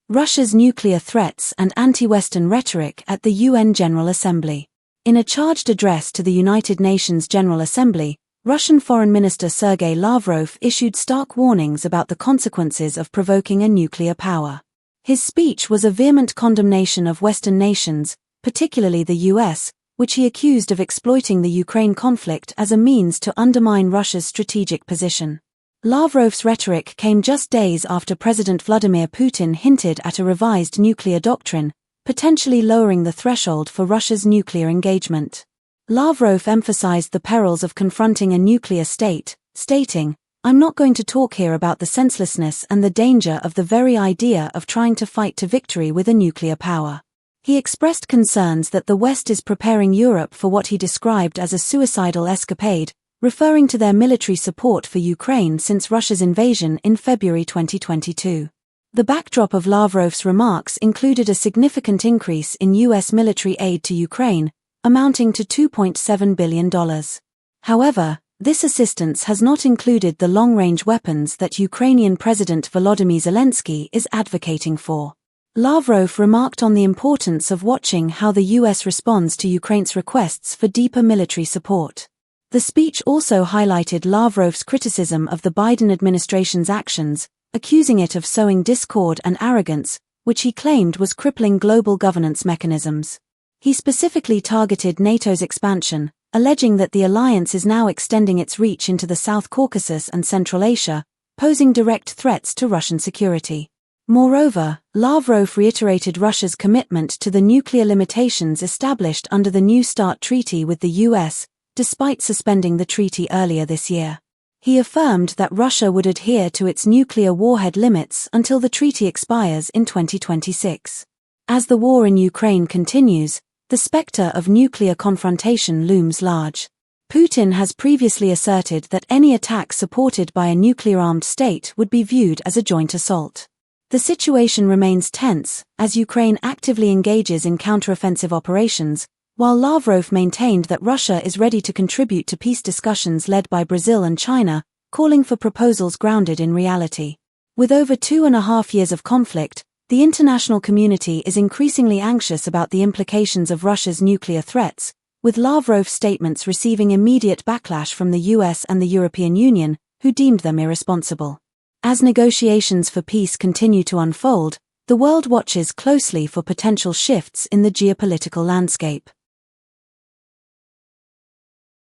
Russia's nuclear threats and anti-Western rhetoric at the UN General Assembly. In a charged address to the United Nations General Assembly, Russian Foreign Minister Sergey Lavrov issued stark warnings about the consequences of provoking a nuclear power. His speech was a vehement condemnation of Western nations, particularly the US, which he accused of exploiting the Ukraine conflict as a means to undermine Russia's strategic position. Lavrov's rhetoric came just days after President Vladimir Putin hinted at a revised nuclear doctrine, potentially lowering the threshold for Russia's nuclear engagement. Lavrov emphasized the perils of confronting a nuclear state, stating, "I'm not going to talk here about the senselessness and the danger of the very idea of trying to fight to victory with a nuclear power." He expressed concerns that the West is preparing Europe for what he described as a suicidal escapade, referring to their military support for Ukraine since Russia's invasion in February 2022. The backdrop of Lavrov's remarks included a significant increase in U.S. military aid to Ukraine, amounting to $2.7 billion. However, this assistance has not included the long-range weapons that Ukrainian President Volodymyr Zelensky is advocating for. Lavrov remarked on the importance of watching how the U.S. responds to Ukraine's requests for deeper military support. The speech also highlighted Lavrov's criticism of the Biden administration's actions, accusing it of sowing discord and arrogance, which he claimed was crippling global governance mechanisms. He specifically targeted NATO's expansion, alleging that the alliance is now extending its reach into the South Caucasus and Central Asia, posing direct threats to Russian security. Moreover, Lavrov reiterated Russia's commitment to the nuclear limitations established under the New START treaty with the US, despite suspending the treaty earlier this year. He affirmed that Russia would adhere to its nuclear warhead limits until the treaty expires in 2026. As the war in Ukraine continues, the specter of nuclear confrontation looms large. Putin has previously asserted that any attack supported by a nuclear-armed state would be viewed as a joint assault. The situation remains tense, as Ukraine actively engages in counteroffensive operations, while Lavrov maintained that Russia is ready to contribute to peace discussions led by Brazil and China, calling for proposals grounded in reality. With over 2.5 years of conflict, the international community is increasingly anxious about the implications of Russia's nuclear threats, with Lavrov's statements receiving immediate backlash from the US and the European Union, who deemed them irresponsible. As negotiations for peace continue to unfold, the world watches closely for potential shifts in the geopolitical landscape.